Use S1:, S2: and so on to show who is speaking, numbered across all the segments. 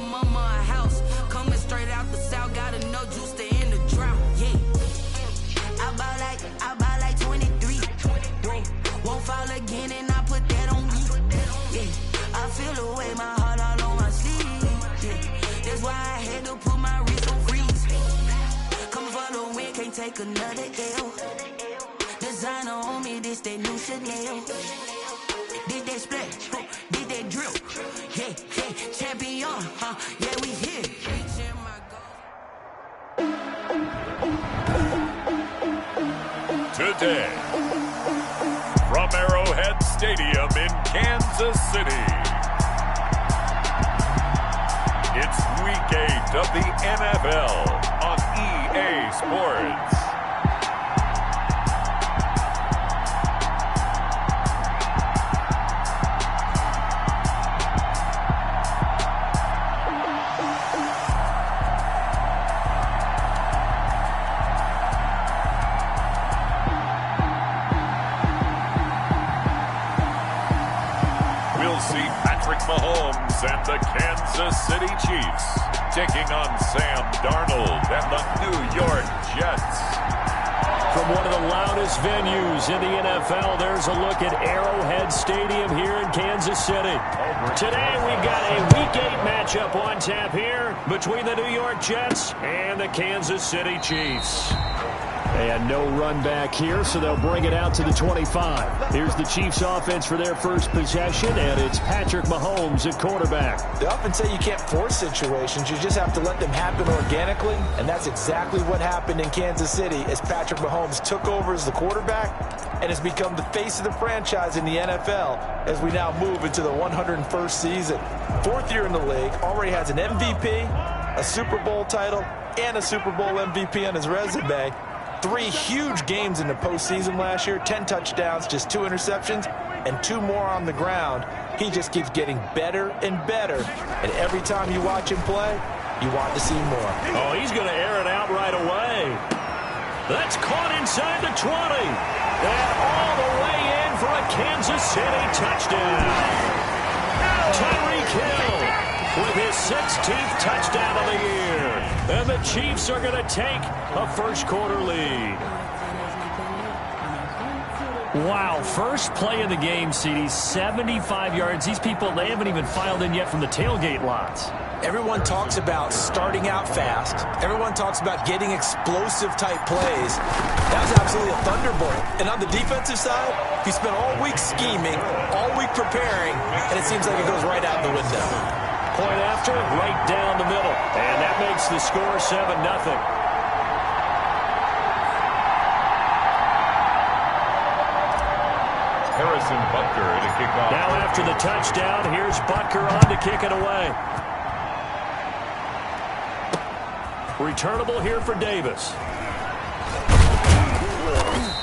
S1: mama a house. Coming straight out the south, got enough juice to end the drought. Yeah. I buy like 23. Whoa. Won't fall again and I put that on me. Yeah. I feel the way, my heart all on my sleeve. Yeah. That's why I had to put my wrist on freeze. Coming for the win, can't take another L. Designer on me, this that new Chanel. Did that splash, did that drill. Yeah, champion, yeah, we here.
S2: Today, from Arrowhead Stadium in Kansas City, it's Week 8 of the NFL on EA Sports. Mahomes and the Kansas City Chiefs taking on Sam Darnold and the New York Jets.
S3: From one of the loudest venues in the NFL, there's a look at Arrowhead Stadium here in Kansas City. Today we've got a Week 8 matchup on tap here between the New York Jets and the Kansas City Chiefs. And no run back here, so they'll bring it out to the 25. Here's the Chiefs offense for their first possession, and it's Patrick Mahomes at quarterback.
S4: They often say you can't force situations. You just have to let them happen organically, and that's exactly what happened in Kansas City as Patrick Mahomes took over as the quarterback and has become the face of the franchise in the NFL as we now move into the 101st season. 4th year in the league, already has an MVP, a Super Bowl title, and a Super Bowl MVP on his resume. 3 huge games in the postseason last year, 10 touchdowns, just 2 interceptions, and 2 more on the ground. He just keeps getting better and better, and every time you watch him play, you want to see more.
S3: Oh, he's going to air it out right away. That's caught inside the 20, and all the way in for a Kansas City touchdown. Tyreek Hill with his 16th touchdown of the year. And the Chiefs are going to take a first-quarter lead. Wow, first play of the game, CD, 75 yards. These people, they haven't even filed in yet from the tailgate lots.
S4: Everyone talks about starting out fast. Everyone talks about getting explosive-type plays. That was absolutely a thunderbolt. And on the defensive side, he spent all week scheming, all week preparing, and it seems like it goes right out the window.
S3: Point after, right down the middle. And that makes the score 7-0.
S2: Harrison Butker to kick off.
S3: Now after the touchdown, here's Butker on to kick it away. Returnable here for Davis.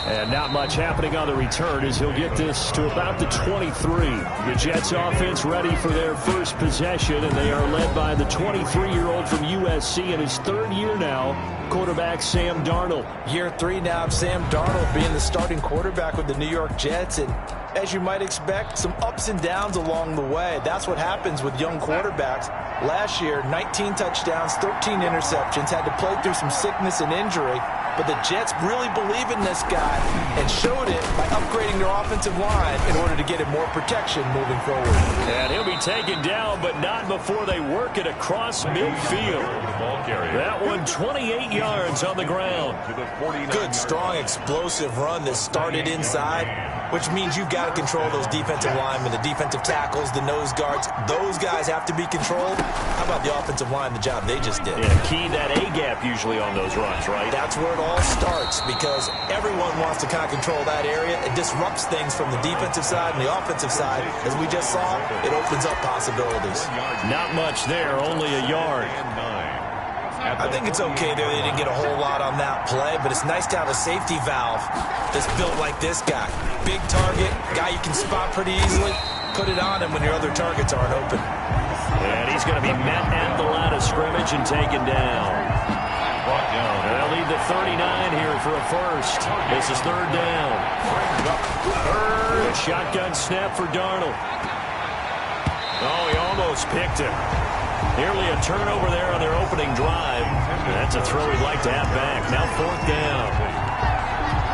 S3: And not much happening on the return as he'll get this to about the 23. The Jets offense ready for their first possession, and they are led by the 23-year-old from USC in his 3rd year now, quarterback Sam Darnold.
S4: Year 3 now of Sam Darnold being the starting quarterback with the New York Jets, and as you might expect, some ups and downs along the way. That's what happens with young quarterbacks. Last year, 19 touchdowns, 13 interceptions, had to play through some sickness and injury. But the Jets really believe in this guy and showed it by upgrading their offensive line in order to get him more protection moving forward.
S3: And he'll be taken down, but not before they work it across midfield. That one 28 yards on the ground.
S4: Good, strong, explosive run that started inside, which means you've got to control those defensive linemen, the defensive tackles, the nose guards. Those guys have to be controlled. How about the offensive line, the job they just did?
S3: Yeah, key that A-gap usually on those runs, right?
S4: That's where it all starts because everyone wants to kind of control that area. It disrupts things from the defensive side and the offensive side. As we just saw, it opens up possibilities.
S3: Not much there, only a yard.
S4: I think it's okay there. They didn't get a whole lot on that play, but it's nice to have a safety valve that's built like this guy. Big target, guy you can spot pretty easily. Put it on him when your other targets aren't open.
S3: And he's going to be met at the line of scrimmage and taken down. They'll lead the 39 here for a first. This is 3rd down. Shotgun snap for Darnold. Oh, he almost picked it. Nearly a turnover there on their opening drive. That's a throw he'd like to have back. Now 4th down.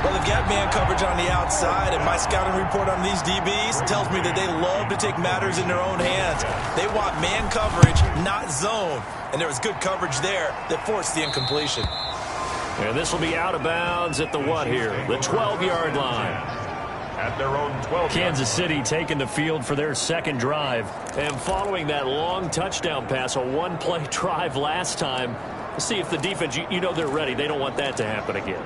S4: Well, they've got man coverage on the outside, and my scouting report on these DBs tells me that they love to take matters in their own hands. They want man coverage, not zone. And there was good coverage there that forced the incompletion.
S3: And this will be out of bounds at the what here? The 12-yard line.
S2: At their own 12.
S3: Kansas City taking the field for their second drive. And following that long touchdown pass, a one-play drive last time, let's see if the defense, you know they're ready. They don't want that to happen again.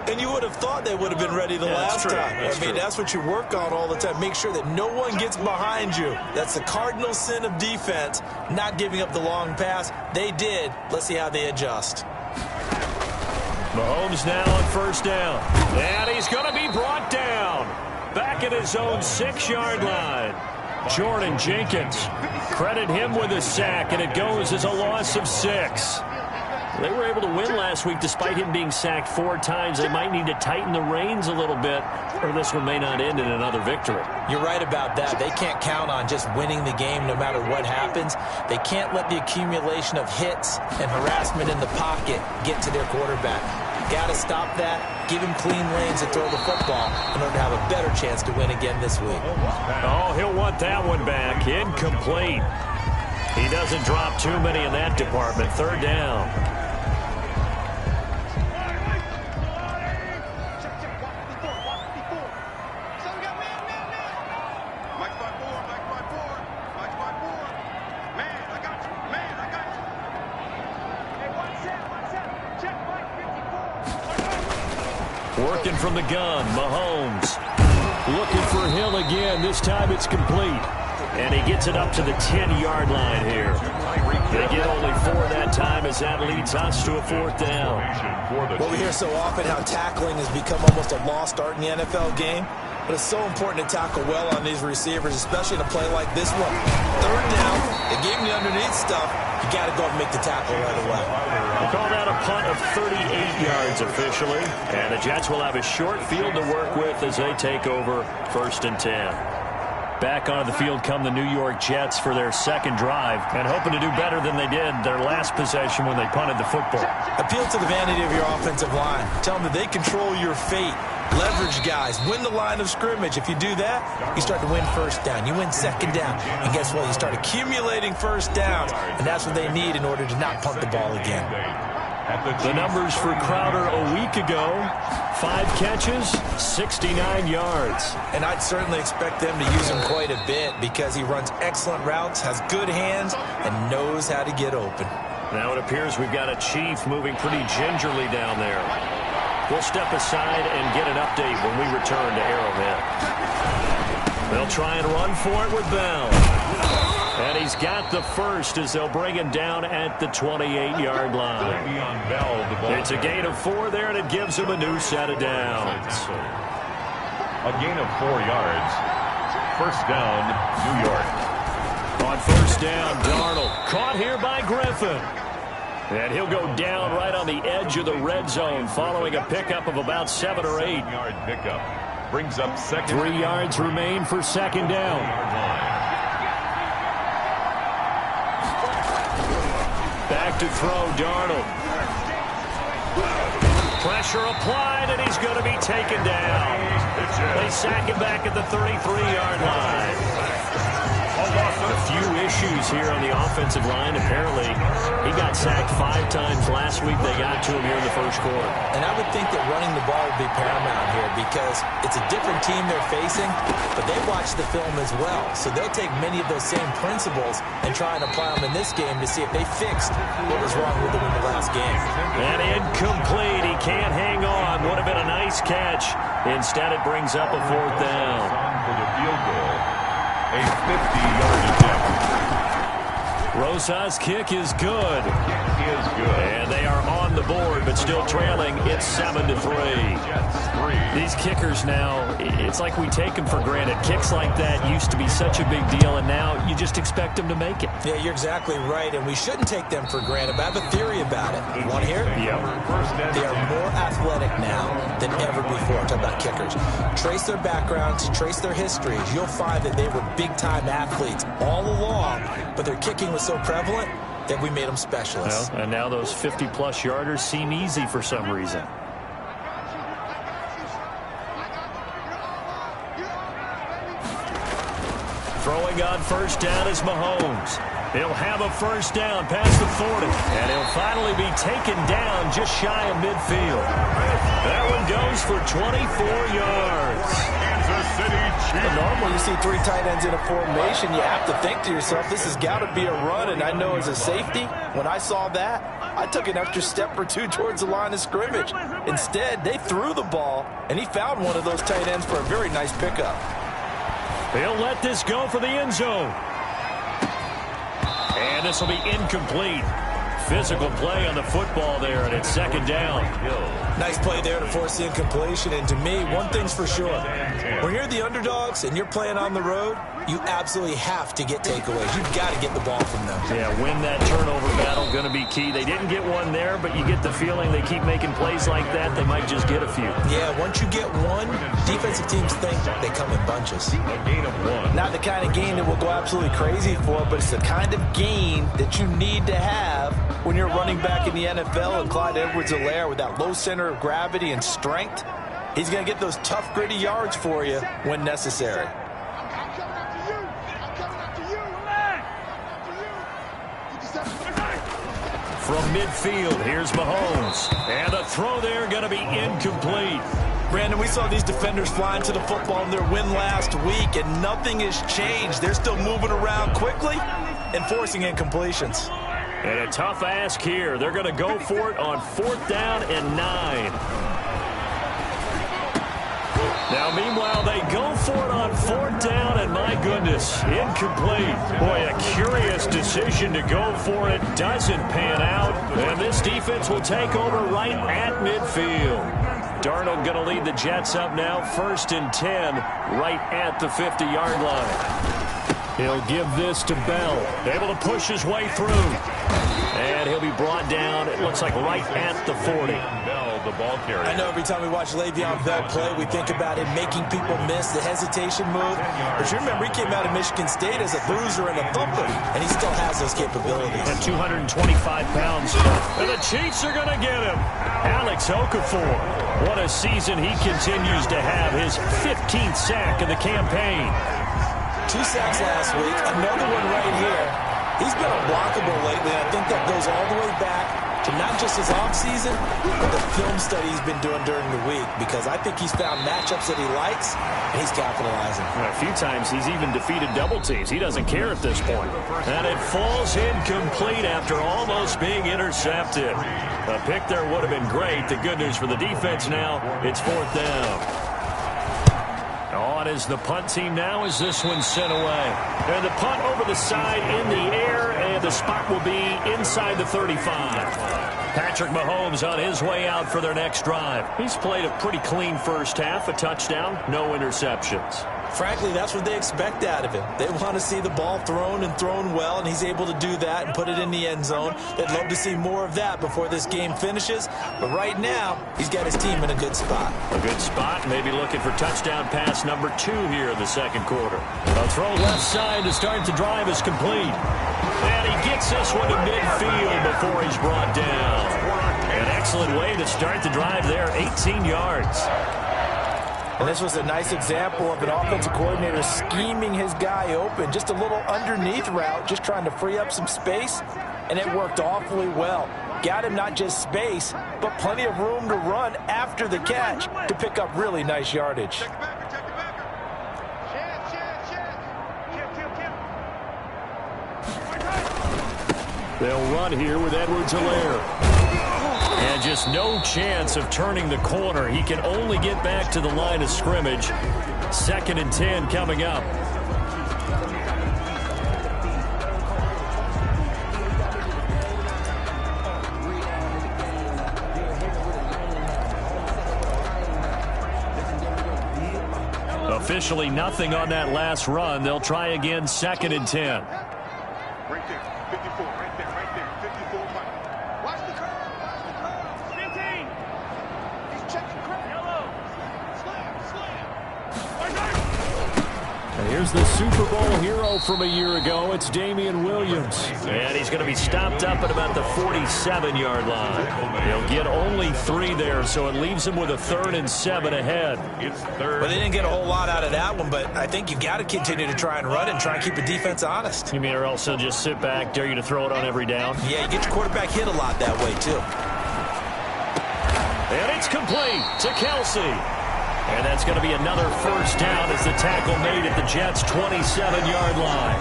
S4: And you would have thought they would have been ready the last time. That's what you work on all the time. Make sure that no one gets behind you. That's the cardinal sin of defense, not giving up the long pass. They did. Let's see how they adjust.
S3: Mahomes now on 1st down. And he's going to be brought down. Back at his own 6-yard line. Jordan Jenkins. Credit him with a sack, and it goes as a loss of 6. They were able to win last week despite him being sacked 4 times. They might need to tighten the reins a little bit, or this one may not end in another victory.
S4: You're right about that. They can't count on just winning the game no matter what happens. They can't let the accumulation of hits and harassment in the pocket get to their quarterback. Got to stop that, give him clean lanes to throw the football in order to have a better chance to win again this week.
S3: Oh, he'll want that one back. Incomplete. He doesn't drop too many in that department. 3rd down. Working from the gun, Mahomes. Looking for Hill again. This time it's complete. And he gets it up to the 10-yard line here. They get only 4 that time as that leads us to a 4th down.
S4: Well, we hear so often how tackling has become almost a lost art in the NFL game. But it's so important to tackle well on these receivers, especially in a play like this one. 3rd down, they gave him the underneath stuff. You got to go and make the tackle right away.
S3: They called out a punt of 38 yards officially. And the Jets will have a short field to work with as they take over 1st and 10. Back onto the field come the New York Jets for their second drive and hoping to do better than they did their last possession when they punted the football.
S4: Appeal to the vanity of your offensive line. Tell them that they control your fate. Leverage guys. Win the line of scrimmage. If you do that, you start to win 1st down. You win 2nd down. And guess what? You start accumulating 1st downs. And that's what they need in order to not punt the ball again.
S3: The numbers for Crowder a week ago, 5 catches, 69 yards.
S4: And I'd certainly expect them to use him quite a bit because he runs excellent routes, has good hands, and knows how to get open.
S3: Now it appears we've got a Chief moving pretty gingerly down there. We'll step aside and get an update when we return to Arrowhead. They'll try and run for it with Bell. And he's got the first as they'll bring him down at the 28-yard line. It's a gain of 4 there, and it gives him a new set of downs.
S2: A gain of 4 yards. 1st down, New York.
S3: On 1st down, Darnold caught here by Griffin. And he'll go down right on the edge of the red zone following a pickup of about 7 or 8.
S2: 7-yard pickup. Brings up 2nd.
S3: 3 yards remain for 2nd down. Back to throw, Darnold. Pressure applied, and he's going to be taken down. They sack him back at the 33-yard line. A few issues here on the offensive line. Apparently, he got sacked 5 times last week. They got to him here in the 1st quarter.
S4: And I would think that running the ball would be paramount here because it's a different team they're facing, but they watch the film as well. So they'll take many of those same principles and try and apply them in this game to see if they fixed what was wrong with them in the last game.
S3: And incomplete. He can't hang on. Would have been a nice catch. Instead, it brings up a 4th down.
S2: For the field goal. A 50-yard attempt.
S3: Rosa's kick is good. And they are on the board, but still trailing. It's 7-3. These kickers now, it's like we take them for granted. Kicks like that used to be such a big deal, and now you just expect them to make it.
S4: Yeah, you're exactly right, and we shouldn't take them for granted, but I have a theory about it. You want to hear it?
S3: Yeah.
S4: They are more athletic now than ever before. I'm talking about kickers. Trace their backgrounds, trace their histories. You'll find that they were big-time athletes all along, but their kicking was so prevalent that we made them specialists.
S3: Well, and now those 50-plus yarders seem easy for some reason. Throwing on first down is Mahomes. He'll have a first down past the 40. And he'll finally be taken down just shy of midfield. That one goes for 24 yards.
S2: Kansas City Chiefs.
S4: Normally you see 3 tight ends in a formation, you have to think to yourself, this has got to be a run. And I know as a safety, when I saw that, I took an extra step or 2 towards the line of scrimmage. Instead, they threw the ball, and he found one of those tight ends for a very nice pickup.
S3: He'll let this go for the end zone. And this will be incomplete. Physical play on the football there, and it's second down.
S4: Nice play there to force the incompletion. And to me, one thing's for sure. When you're the underdogs and you're playing on the road, you absolutely have to get takeaways. You've got to get the ball from them.
S3: Yeah, win that turnover battle, going to be key. They didn't get one there, but you get the feeling they keep making plays like that, they might just get a few.
S4: Yeah, once you get one, defensive teams think they come in bunches.
S2: A gain of 1.
S4: Not the kind of gain that we'll go absolutely crazy for, but it's the kind of gain that you need to have when you're running back in the NFL. And Clyde Edwards-Helaire, with that low center of gravity and strength, he's going to get those tough, gritty yards for you when necessary.
S3: From midfield, here's Mahomes. And the throw there going to be incomplete.
S4: Brandon, we saw these defenders flying to the football in their win last week, and nothing has changed. They're still moving around quickly and forcing incompletions.
S3: And a tough ask here. They're going to go for it on 4th down and 9. Now, meanwhile, they go for it on 4th down, and my goodness, incomplete. Boy, a curious decision to go for it. Doesn't pan out, and this defense will take over right at midfield. Darnold going to lead the Jets up now, 1st and 10, right at the 50-yard line. He'll give this to Bell, able to push his way through. And he'll be brought down, it looks like, right at the 40.
S2: Bell, the ball carrier.
S4: I know every time we watch Le'Veon Bell play, we think about him making people miss the hesitation move. But you remember, he came out of Michigan State as a bruiser and a thumper, and he still has those capabilities.
S3: At 225 pounds. And the Chiefs are going to get him. Alex Okafor. What a season he continues to have. His 15th sack of the campaign.
S4: 2 sacks last week, another one right here. He's been unblockable lately, and I think that goes all the way back to not just his offseason, but the film study he's been doing during the week, because I think he's found matchups that he likes, and he's capitalizing.
S3: A few times he's even defeated double teams. He doesn't care at this point. And it falls incomplete after almost being intercepted. A pick there would have been great. The good news for the defense now, it's 4th down. On is the punt team now as this one's sent away. And the punt over the side in the air, and the spot will be inside the 35. Patrick Mahomes on his way out for their next drive. He's played a pretty clean first half, a touchdown, no interceptions.
S4: Frankly, that's what they expect out of him. They want to see the ball thrown and thrown well, and he's able to do that and put it in the end zone. They'd love to see more of that before this game finishes. But right now, he's got his team in a good spot.
S3: A good spot, maybe looking for touchdown pass number 2 here in the second quarter. A throw left side to start the drive is complete. And he gets this one to midfield before he's brought down. An excellent way to start the drive there, 18 yards.
S4: And this was a nice example of an offensive coordinator scheming his guy open. Just a little underneath route, just trying to free up some space, and it worked awfully well. Got him not just space, but plenty of room to run after the catch to pick up really nice yardage.
S3: They'll run here with Edwards-Helaire. And just no chance of turning the corner. He can only get back to the line of scrimmage. 2nd and 10 coming up. Officially nothing on that last run. They'll try again, 2nd and 10.
S5: Right there, 54, right there, 54. Watch the curve, 15. He's checking curve. Yellow. Slam.
S3: And here's the Super Bowl hero from a year ago. It's Damian Williams. And he's going to be stopped up at about the 47-yard line. He'll get only 3 there, so it leaves him with a 3rd and 7 ahead.
S4: Well, they didn't get a whole lot out of that one, but I think you got to continue to try and run and try and keep the defense honest.
S3: You mean or else he'll just sit back, dare you to throw it on every down?
S4: Yeah, you get your quarterback hit a lot that way, too.
S3: And it's complete to Kelsey. And that's going to be another first down as the tackle made at the Jets' 27-yard line.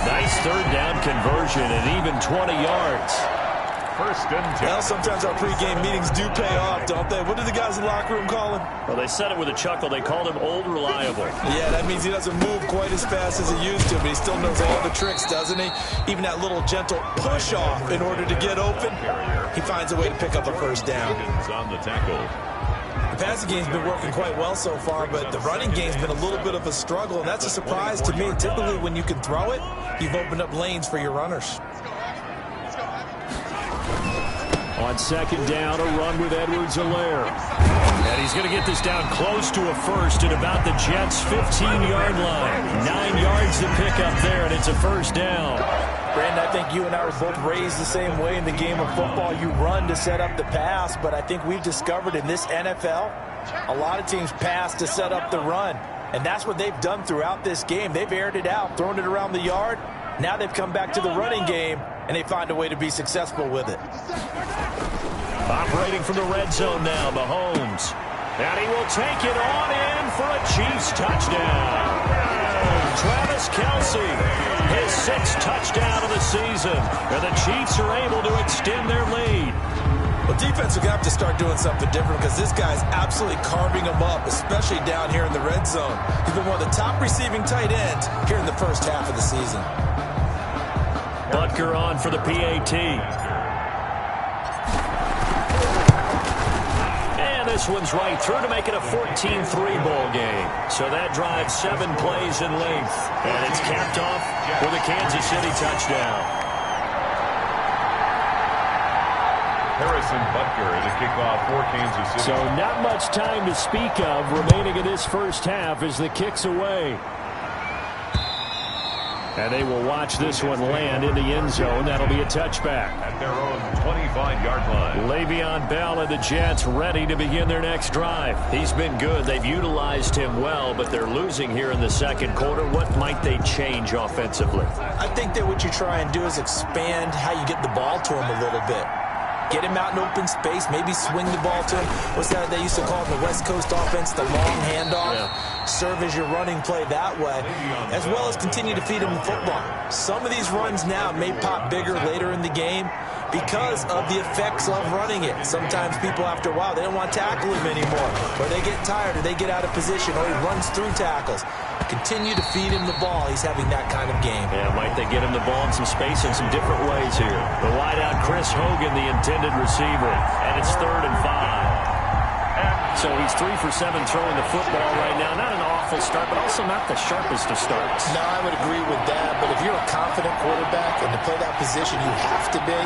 S3: Nice 3rd down conversion and even 20 yards.
S2: First and 10.
S4: Well, sometimes our pregame meetings do pay off, don't they? What do the guys in the locker room call him?
S3: Well, they said it with a chuckle. They called him Old Reliable.
S4: Yeah, that means he doesn't move quite as fast as he used to, but he still knows all the tricks, doesn't he? Even that little gentle push-off in order to get open, he finds a way to pick up a first down.
S2: On the tackle.
S4: The passing game's been working quite well so far, but the running game's been a little bit of a struggle, and that's a surprise to me. Typically, when you can throw it, you've opened up lanes for your runners.
S3: On 2nd down, a run with Edwards-Helaire. And he's going to get this down close to a first at about the Jets' 15-yard line. 9 yards to pick up there, and it's a first down.
S4: Brandon, I think you and I were both raised the same way in the game of football. You run to set up the pass, but I think we've discovered in this NFL, a lot of teams pass to set up the run. And that's what they've done throughout this game. They've aired it out, thrown it around the yard. Now they've come back to the running game, and they find a way to be successful with it.
S3: Operating from the red zone now, Mahomes. And he will take it on in for a Chiefs touchdown. Travis Kelce, his 6th touchdown of the season. And the Chiefs are able to extend their lead.
S4: Well, defense are going to have to start doing something different because this guy's absolutely carving them up, especially down here in the red zone. He's been one of the top receiving tight ends here in the first half of the season.
S3: Butker on for the PAT. This one's right through to make it a 14-3 ball game. So that drives 7 plays in length. And it's capped off with a Kansas City touchdown.
S2: Harrison Butker is a kickoff for Kansas City.
S3: So not much time to speak of remaining in this first half as the kick's away. And they will watch this one land in the end zone. That'll be a touchback.
S2: At their own 25-yard line.
S3: Le'Veon Bell and the Jets ready to begin their next drive. He's been good. They've utilized him well, but they're losing here in the second quarter. What might they change offensively?
S4: I think that what you try and do is expand how you get the ball to him a little bit. Get him out in open space, maybe swing the ball to him. What's that they used to call in the West Coast offense, the long handoff? Yeah. Serve as your running play that way, as well as continue to feed him the football. Some of these runs now may pop bigger later in the game because of the effects of running it. Sometimes people, after a while, they don't want to tackle him anymore, or they get tired, or they get out of position, or he runs through tackles. Continue to feed him the ball. He's having that kind of game.
S3: Yeah, might they get him the ball in some space in some different ways here. The wideout, Chris Hogan, the intended receiver, and it's 3rd and 5. So he's 3 for 7 throwing the football right now. Not an awful start, but also not the sharpest of starts.
S4: No, I would agree with that. But if you're a confident quarterback and to play that position, you have to be.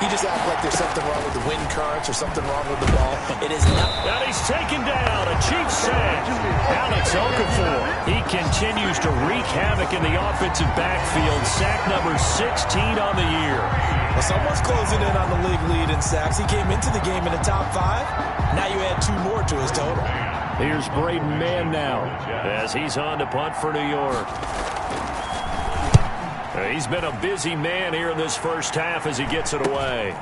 S4: You just act like there's something wrong with the wind currents or something wrong with the ball. It is not.
S3: And he's taken down. A Chiefs sack. Alex Okafor. He continues to wreak havoc in the offensive backfield. Sack number 16 on the year.
S4: Well, someone's closing in on the league lead in sacks. He came into the game in the top 5. Now you add 2 more to his total.
S3: Here's Braden Mann now as he's on to punt for New York. He's been a busy man here in this first half as he gets it away.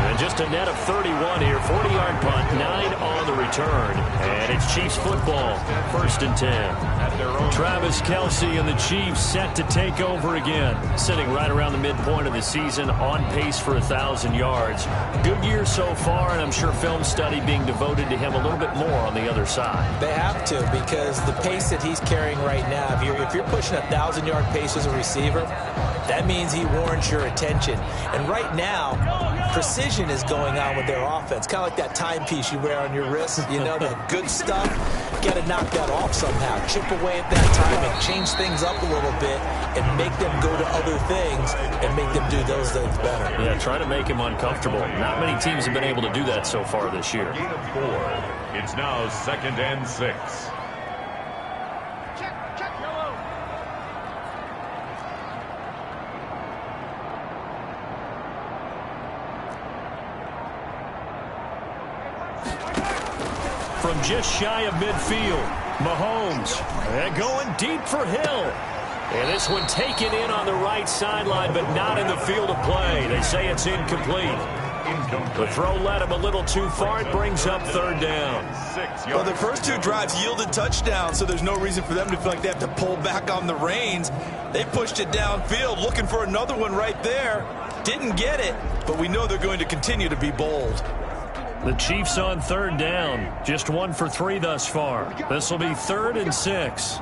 S3: And just a net of 31 here. 40-yard punt, 9 on the return. And it's Chiefs football, 1st and 10. Travis Kelce and the Chiefs set to take over again. Sitting right around the midpoint of the season, on pace for 1,000 yards. Good year so far, and I'm sure film study being devoted to him a little bit more on the other side.
S4: They have to, because the pace that he's carrying right now, if you're pushing 1,000-yard pace as a receiver, that means he warrants your attention. And right now, precision is going on with their offense. Kind of like that timepiece you wear on your wrist. You know, that good stuff. Got to knock that off somehow. Chip away at that timing. Change things up a little bit and make them go to other things and make them do those things better.
S3: Yeah, try to make him uncomfortable. Not many teams have been able to do that so far this year.
S2: Gain of 4. It's now 2nd and 6.
S3: From just shy of midfield, Mahomes going deep for Hill. And this one taken in on the right sideline, but not in the field of play. They say it's incomplete. The throw led him a little too far. It brings up 3rd down.
S6: Well, the first 2 drives yielded touchdowns, so there's no reason for them to feel like they have to pull back on the reins. They pushed it downfield, looking for another one right there. Didn't get it, but we know they're going to continue to be bold.
S3: The Chiefs on 3rd down. Just 1 for 3 thus far. This will be 3rd and 6.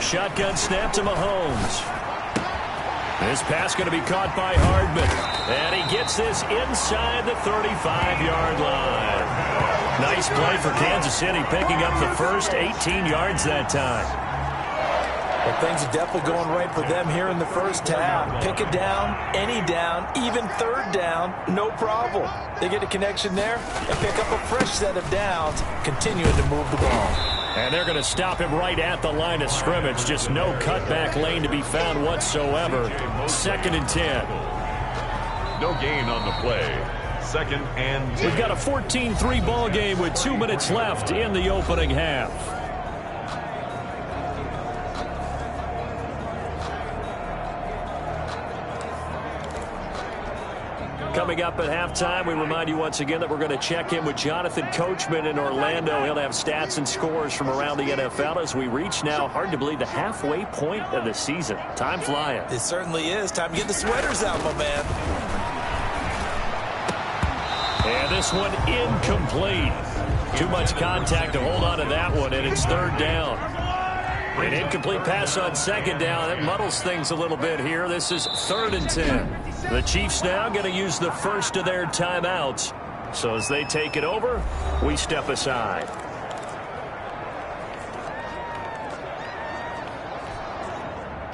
S3: Shotgun snap to Mahomes. This pass going to be caught by Hardman. And he gets this inside the 35-yard line. Nice play for Kansas City, picking up the first 18 yards that time.
S4: Well, things are definitely going right for them here in the first half. Pick a down, any down, even 3rd down, no problem. They get a connection there and pick up a fresh set of downs, continuing to move the ball.
S3: And they're going to stop him right at the line of scrimmage. Just no cutback lane to be found whatsoever. 2nd and 10.
S2: No gain on the play. 2nd and 10.
S3: We've got a 14-3 ball game with 2 minutes left in the opening half. Coming up at halftime, we remind you once again that we're going to check in with Jonathan Coachman in Orlando. He'll have stats and scores from around the NFL as we reach now, hard to believe, the halfway point of the season. Time flying.
S4: It certainly is. Time to get the sweaters out, my man.
S3: And this one incomplete. Too much contact to hold on to that one, and it's 3rd down. An incomplete pass on 2nd down. That muddles things a little bit here. This is 3rd and 10. The Chiefs now going to use the first of their timeouts. So as they take it over, we step aside.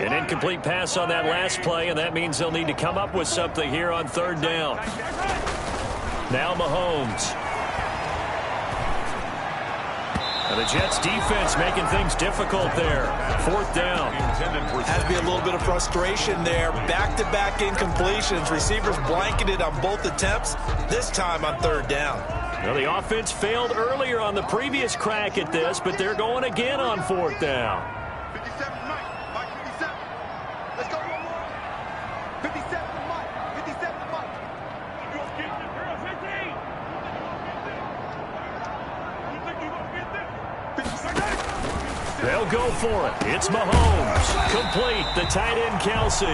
S3: An incomplete pass on that last play, and that means they'll need to come up with something here on 3rd down. Now Mahomes. And the Jets defense making things difficult there. 4th down.
S6: Has to be a little bit of frustration there. Back-to-back incompletions. Receivers blanketed on both attempts, this time on 3rd down.
S3: Well, the offense failed earlier on the previous crack at this, but they're going again on 4th down.
S5: 57 Mike 57. Let's go one more. 57 Mike. 57 Mike. You gonna get this girl 15? You think you gonna get this?
S3: They'll go for it. It's Mahomes. Complete. The tight end, Kelsey.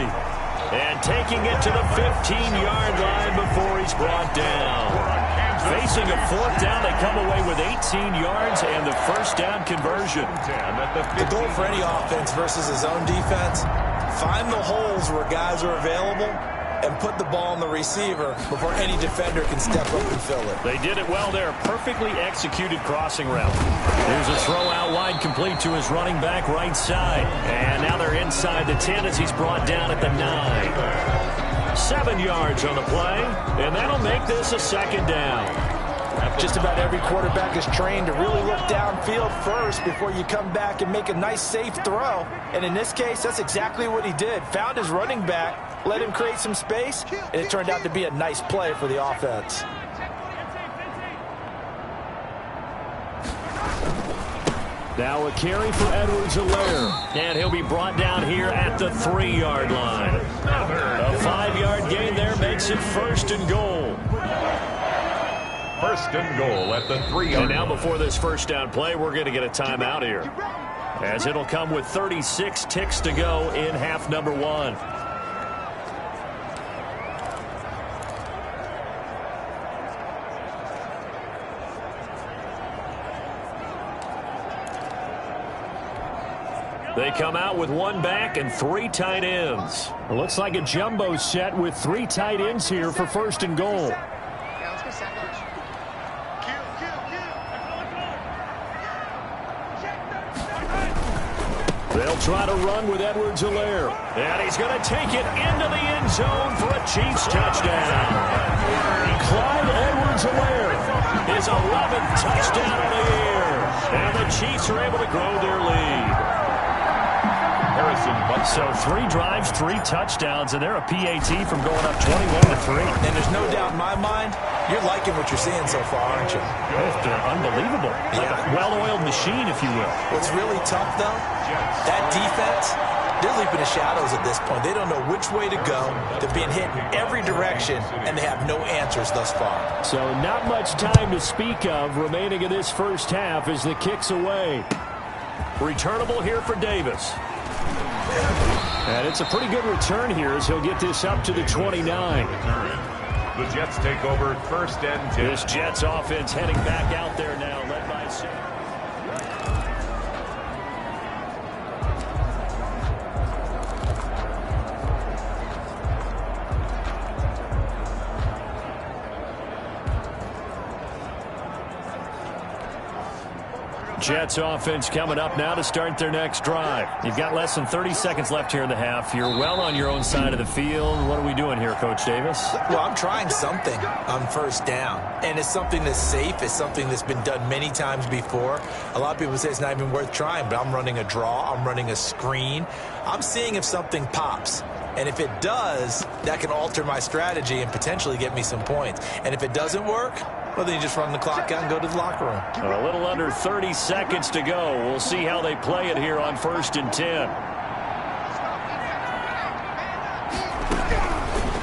S3: And taking it to the 15-yard line before he's brought down. Facing a 4th down, they come away with 18 yards and the first down conversion.
S4: The goal for any offense versus his own defense, find the holes where guys are available and put the ball on the receiver before any defender can step up and fill it.
S3: They did it well there. Perfectly executed crossing route. Here's a throw out wide, complete to his running back right side. And now they're inside the 10 as he's brought down at the 9. 7 yards on the play, and that'll make this a 2nd down.
S4: Just about every quarterback is trained to really look downfield first before you come back and make a nice, safe throw. And in this case, that's exactly what he did. Found his running back, let him create some space, and it turned out to be a nice play for the offense.
S3: Now a carry for Edwards-Helaire. And he'll be brought down here at the 3-yard line. A 5-yard gain there makes it 1st and goal.
S2: 1st and goal at the 3-yard line.
S3: And now before this first down play, we're going to get a timeout here, as it'll come with 36 ticks to go in half number 1. They come out with one back and 3 tight ends.
S7: It looks like a jumbo set with 3 tight ends here for first and goal.
S3: They'll try to run with Edwards-Helaire. And he's going to take it into the end zone for a Chiefs touchdown. Clyde Edwards-Helaire, his 11th touchdown of the year. And the Chiefs are able to grow their lead.
S7: So 3 drives, 3 touchdowns, and they're a PAT from going up 21-3.
S4: And there's no doubt in my mind, you're liking what you're seeing so far, aren't you?
S7: They're unbelievable. Like a well-oiled machine, if you will.
S4: What's really tough, though, that defense, they're leaping the shadows at this point. They don't know which way to go. They're being hit in every direction, and they have no answers thus far.
S7: So not much time to speak of remaining in this first half as the kick's away.
S3: Returnable here for Davis.
S7: And it's a pretty good return here as he'll get this up to the 29.
S2: The Jets take over first and 10.
S3: This Jets offense heading back out there now, led by Sam. Jets offense coming up now to start their next drive. You've got less than 30 seconds left here in the half. You're well on your own side of the field. What are we doing here, Coach Davis?
S4: Well, I'm trying something on first down, and it's something that's safe. It's something that's been done many times before. A lot of people say it's not even worth trying, but I'm running a draw. I'm running a screen. I'm seeing if something pops. And if it does, that can alter my strategy and potentially get me some points. And if it doesn't work, well, then you just run the clock out and go to the locker room.
S3: A little under 30 seconds to go. We'll see how they play it here on first and 10.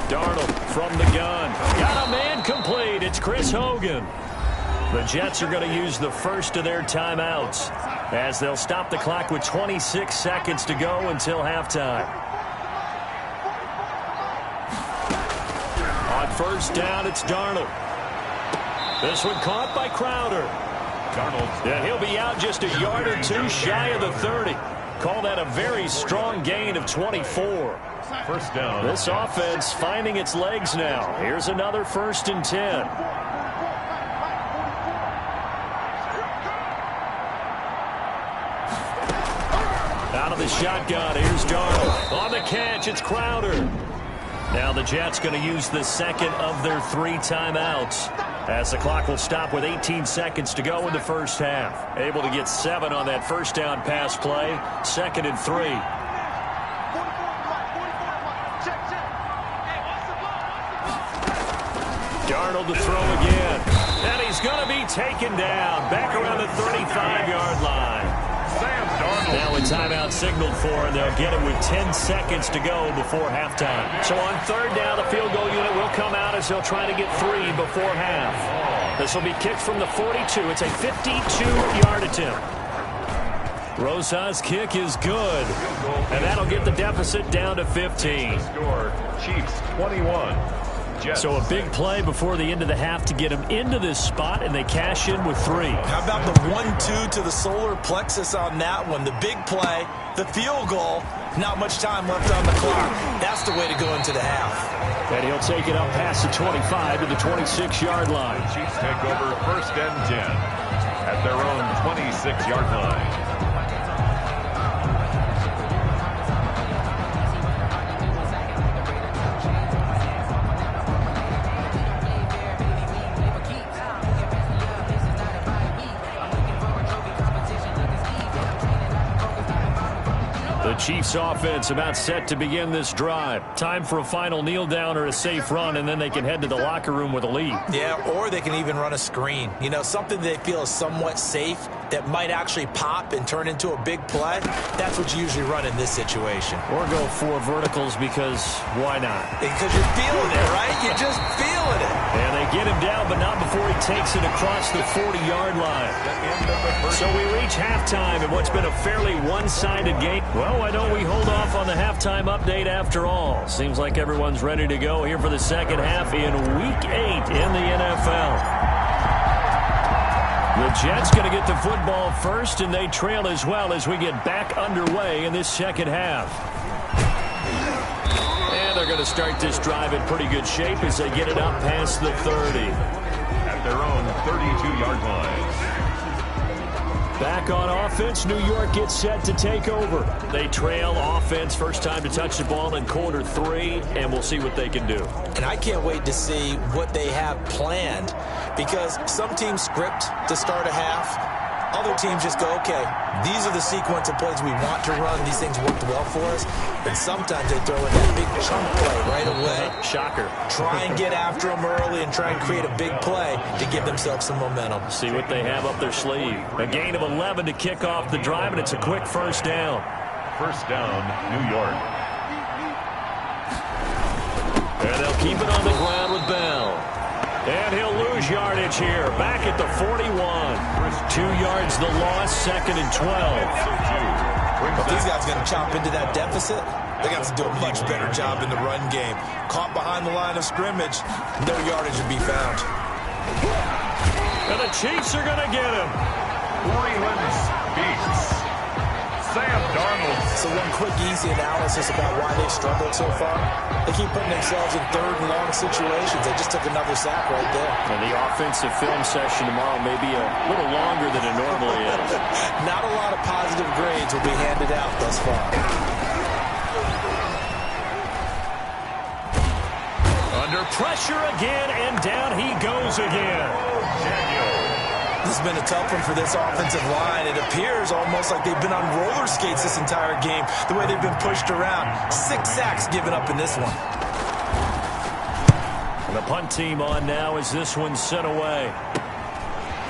S3: Darnold from the gun. Got a man complete. It's Chris Hogan. The Jets are going to use the first of their timeouts as they'll stop the clock with 26 seconds to go until halftime. On first down, it's Darnold. This one caught by Crowder.
S2: Darnold.
S3: Yeah, he'll be out just a yard or 2 shy of the 30. Call that a very strong gain of 24.
S2: First down.
S3: This offense finding its legs now. Here's another first and 10. Out of the shotgun, here's Darnold. On the catch, it's Crowder. Now the Jets going to use the second of their 3 timeouts, as the clock will stop with 18 seconds to go in the first half. Able to get 7 on that first down pass play. 2nd and 3. Darnold to throw again. And he's going to be taken down back around the 35-yard line.
S2: Sam Darnold.
S3: Now a timeout signaled for, and they'll get it with 10 seconds to go before halftime. So on third down, the field goal unit will come out as they'll try to get 3 before half. This will be kicked from the 42. It's a 52-yard attempt. Rosa's kick is good, and that'll get the deficit down to 15.
S2: Score, Chiefs 21. Jets.
S3: So a big play before the end of the half to get them into this spot, and they cash in with 3.
S4: How about the 1-2 to the solar plexus on that one? The big play, the field goal, not much time left on the clock. That's the way to go into the half.
S3: And he'll take it up past the 25 to the 26-yard line.
S2: Chiefs take over first and 10 at their own 26-yard line.
S3: Chiefs offense about set to begin this drive. Time for a final kneel down or a safe run, and then they can head to the locker room with a lead.
S4: Yeah, or they can even run a screen. You know, something they feel is somewhat safe that might actually pop and turn into a big play. That's what you usually run in this situation.
S3: Or go 4 verticals because why not?
S4: Because you're feeling it, right? You're just feeling it.
S3: And they get him down, but not before he takes it across the 40-yard line. So we reach halftime in what's been a fairly one-sided game. Well, why don't we hold off on the halftime update after all? Seems like everyone's ready to go here for the second half in Week 8 in the NFL. The Jets going to get the football first, and they trail as well as we get back underway in this second half. And they're going to start this drive in pretty good shape as they get it up past the 30.
S2: At their own 32-yard line.
S3: Back on offense, New York gets set to take over. They trail offense, first time to touch the ball in quarter 3, and we'll see what they can do.
S4: And I can't wait to see what they have planned, because some teams script to start a half. Other teams just go, okay, these are the sequence of plays we want to run. These things worked well for us. And sometimes they throw in that big chunk play right away.
S3: Shocker.
S4: Try and get after them early and try and create a big play to give themselves some momentum.
S3: See what they have up their sleeve. A gain of 11 to kick off the drive, and it's a quick first down.
S2: First down, New York.
S3: And they'll keep it on the ground with Bell. And he'll lose yardage here. Back at the 41. 2 yards the loss, second and 12.
S4: If these guys are going to chop into that deficit, they got to do a much better job in the run game. Caught behind the line of scrimmage, no yardage to be found.
S3: And the Chiefs are going to get him.
S2: Cleveland beats Sam Darnold.
S4: So one quick, easy analysis about why they struggled so far. They keep putting themselves in third and long situations. They just took another sack right there.
S3: And the offensive film session tomorrow may be a little longer than it normally is.
S4: Not a lot of positive grades will be handed out thus far.
S3: Under pressure again, and down he goes again.
S4: This has been a tough one for this offensive line. It appears almost like they've been on roller skates this entire game, the way they've been pushed around. 6 sacks given up in this one.
S3: And the punt team on now as this one's sent away.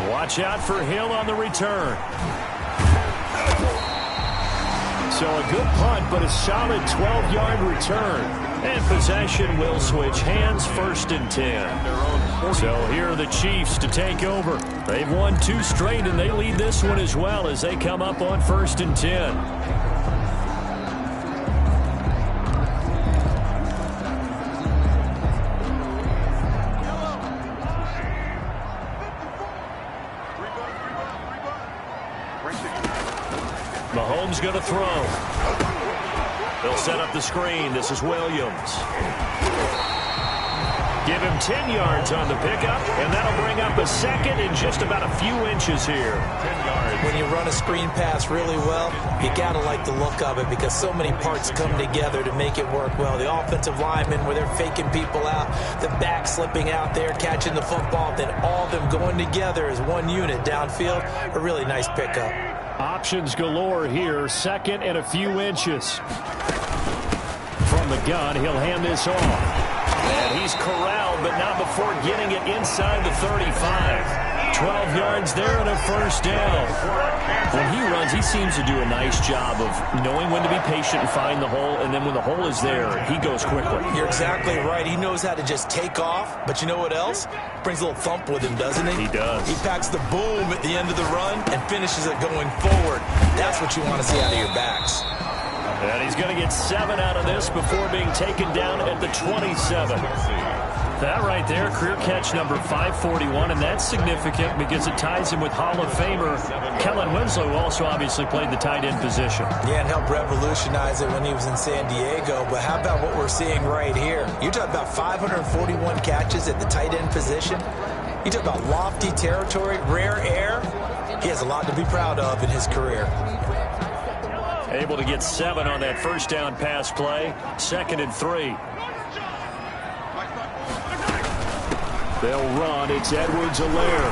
S3: Watch out for Hill on the return. So a good punt, but a solid 12-yard return. And possession will switch hands, first and 10. So here are the Chiefs to take over. They've won 2 straight, and they lead this one as well as they come up on first and 10. Mahomes going to throw. They'll set up the screen. This is Williams. Give him 10 yards on the pickup, and that'll bring up a second in just about a few inches here.
S2: 10 yards.
S4: When you run a screen pass really well, you got to like the look of it because so many parts come together to make it work well. The offensive linemen, where they're faking people out, the back slipping out there, catching the football, then all of them going together as one unit downfield. A really nice pickup.
S3: Options galore here. Second and a few inches. From the gun, he'll hand this off. And he's corralled, but not before getting it inside the 35. 12 yards there and a first down. When he runs, he seems to do a nice job of knowing when to be patient and find the hole, and then when the hole is there, he goes quickly.
S4: You're exactly right. He knows how to just take off, but you know what else? Brings a little thump with him, doesn't he?
S3: He does.
S4: He packs the boom at the end of the run and finishes it going forward. That's what you want to see out of your backs.
S3: And he's going to get 7 out of this before being taken down at the 27. That right there, career catch number 541, and that's significant because it ties him with Hall of Famer Kellen Winslow, who also obviously played the tight end position.
S4: Yeah, and helped revolutionize it when he was in San Diego. But how about what we're seeing right here? You're talking about 541 catches at the tight end position. You talk about lofty territory, rare air. He has a lot to be proud of in his career.
S3: Able to get 7 on that first down pass play. 2nd and 3. They'll run. It's Edwards-Helaire.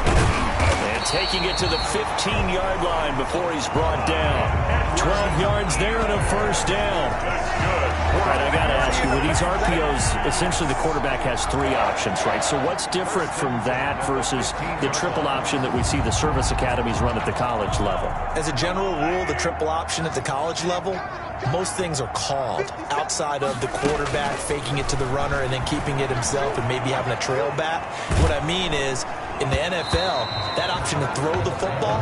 S3: And taking it to the 15-yard line before he's brought down. 12 yards there and a first down. All right, I got to ask you, with these RPOs, essentially the quarterback has 3 options, right? So what's different from that versus the triple option that we see the service academies run at the college level?
S4: As a general rule, the triple option at the college level, most things are called outside of the quarterback faking it to the runner and then keeping it himself and maybe having a trail back. What I mean is, in the NFL, that option to throw the football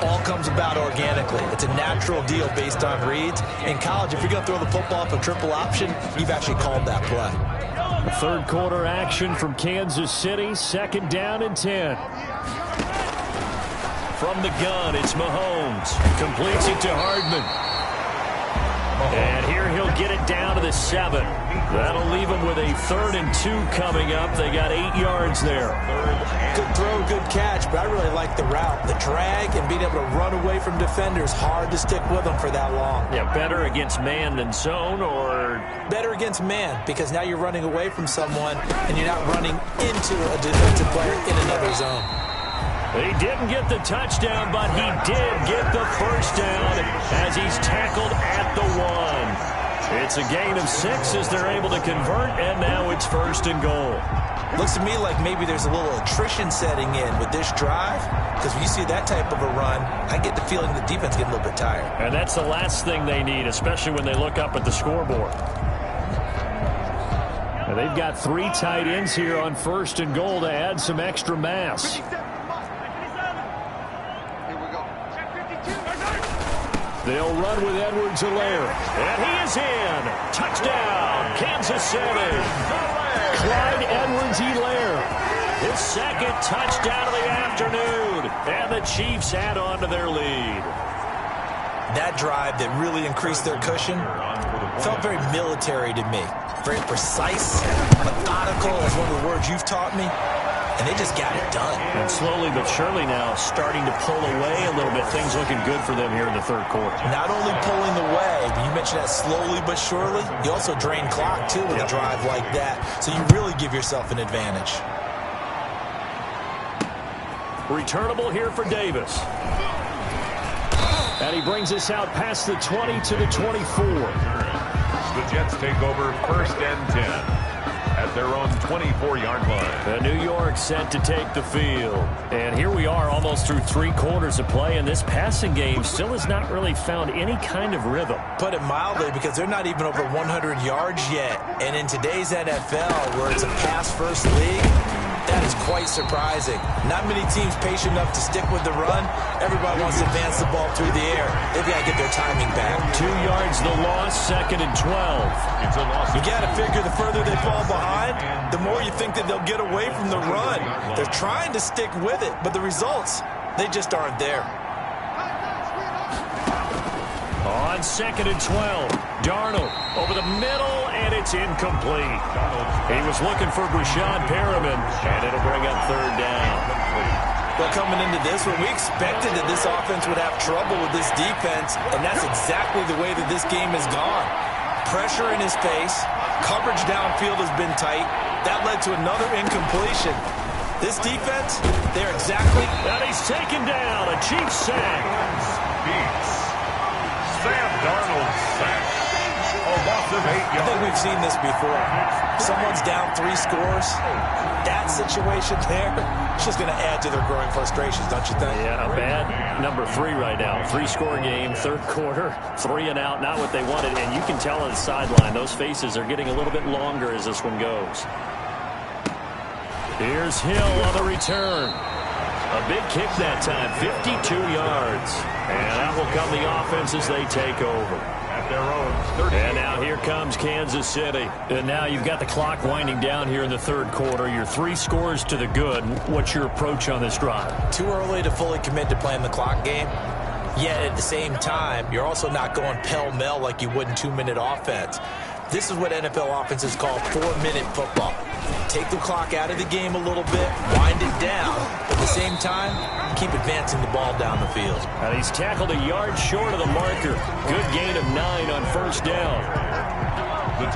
S4: all comes about organically. It's a natural deal based on reads. In college, if you're going to throw the football off a triple option, you've actually called that play.
S3: Third quarter action from Kansas City. 2nd down and 10. from the gun. It's Mahomes. Completes it to Hardman. And here he'll get it down to the 7. That'll leave him with a 3rd and 2 coming up. They got 8 yards there.
S4: Good throw, good catch, but I really like the route. The drag and being able to run away from defenders, hard to stick with them for that long.
S3: Yeah, better against man than zone, or?
S4: Better against man, because now you're running away from someone and you're not running into a defensive player in another zone.
S3: He didn't get the touchdown, but he did get the first down as he's tackled at the 1. It's a gain of 6 as they're able to convert, and now it's 1st and goal.
S4: Looks to me like maybe there's a little attrition setting in with this drive, because when you see that type of a run, I get the feeling the defense getting a little bit tired.
S3: And that's the last thing they need, especially when they look up at the scoreboard. Now they've got 3 tight ends here on 1st and goal to add some extra mass. They'll run with Edwards-Helaire. And he is in. Touchdown, Kansas City. Clyde Edwards-Helaire. His 2nd touchdown of the afternoon. And the Chiefs add on to their lead.
S4: That drive that really increased their cushion felt very military to me. Very precise, methodical. That's one of the words you've taught me. And they just got it done.
S3: And slowly but surely now starting to pull away a little bit. Things looking good for them here in the 3rd quarter.
S4: Not only pulling away, but you mentioned that slowly but surely. You also drain clock, too, with a drive like that. So you really give yourself an advantage.
S3: Returnable here for Davis. And he brings us out past the 20 to the 24.
S2: The Jets take over 1st and 10. At their own 24-yard line.
S3: New York set to take the field. And here we are almost through 3 quarters of play, and this passing game still has not really found any kind of rhythm.
S4: Put it mildly, because they're not even over 100 yards yet. And in today's NFL, where it's a pass-first league, that is quite surprising. Not many teams patient enough to stick with the run. Everybody wants to advance the ball through the air. They've got to get their timing back.
S3: 2 yards the loss, 2nd and 12.
S2: It's a loss.
S4: You got to figure the further they fall behind, the more you think that they'll get away from the run. They're trying to stick with it, but the results, they just aren't there.
S3: On 2nd and 12, Darnold over the middle, and it's incomplete. He was looking for Brashad Perriman, and it'll bring up 3rd down.
S4: Well, coming into this one, we expected that this offense would have trouble with this defense, and that's exactly the way that this game has gone. Pressure in his face, coverage downfield has been tight. That led to another incompletion. This defense, they're exactly...
S3: And he's taken down, a Chiefs sack.
S2: Sam Darnold sack. A loss of 8 yards.
S4: I think we've seen this before. Someone's down 3 scores. That situation there, it's just going to add to their growing frustrations, don't you think?
S3: Yeah, a bad number 3 right now. 3-score game, 3rd quarter, 3 and out, not what they wanted. And you can tell on the sideline, those faces are getting a little bit longer as this one goes. Here's Hill on the return. A big kick that time, 52 yards. And that will come the offense as they take over.
S2: At their own 30.
S3: And now here comes Kansas City. And now you've got the clock winding down here in the 3rd quarter. You're 3 scores to the good. What's your approach on this drive?
S4: Too early to fully commit to playing the clock game. Yet at the same time, you're also not going pell-mell like you would in 2-minute offense. This is what NFL offenses call 4-minute football. Take the clock out of the game a little bit, wind it down. At the same time, keep advancing the ball down the field.
S3: And he's tackled a yard short of the marker. Good gain of 9 on 1st down.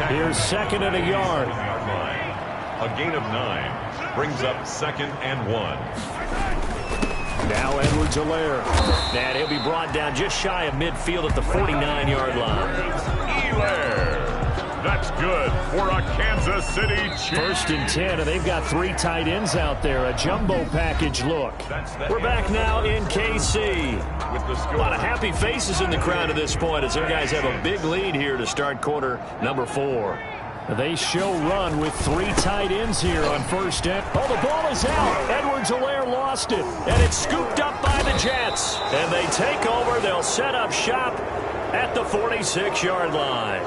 S3: Here's 2nd and a yard.
S2: A gain of 9 brings up 2nd and 1.
S3: Now Edwards-Helaire. And he'll be brought down just shy of midfield at the 49-yard line.
S2: Helaire. That's good for a Kansas City Chiefs.
S3: 1st and 10, and they've got 3 tight ends out there. A jumbo package look. We're back now in KC. A lot of happy faces in the crowd at this point as their guys have a big lead here to start quarter number 4. They show run with 3 tight ends here on 1st down. Oh, the ball is out. Edwards-Helaire lost it, and it's scooped up by the Jets. And they take over. They'll set up shop at the 46-yard line.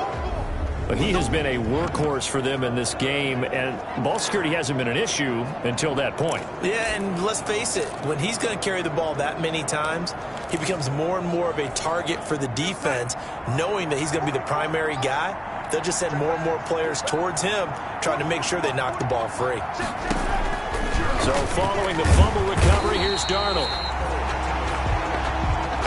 S3: But he has been a workhorse for them in this game, and ball security hasn't been an issue until that point.
S4: Yeah, and let's face it, when he's going to carry the ball that many times, he becomes more and more of a target for the defense, knowing that he's going to be the primary guy. They'll just send more and more players towards him, trying to make sure they knock the ball free.
S3: So following the fumble recovery, here's Darnold.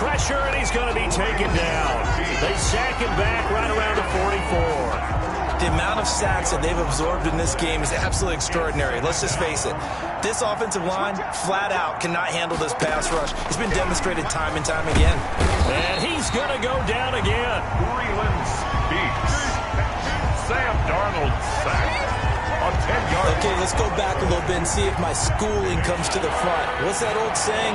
S3: Pressure, and he's going to be taken down. They sack him back right around the 44.
S4: The amount of sacks that they've absorbed in this game is absolutely extraordinary. Let's just face it. This offensive line, flat out, cannot handle this pass rush. It's been demonstrated time and time again.
S3: And he's going to go down again.
S2: Breland speaks. Sam Darnold sacked on 10-yard.
S4: Okay, let's go back a little bit and see if my schooling comes to the front. What's that old saying?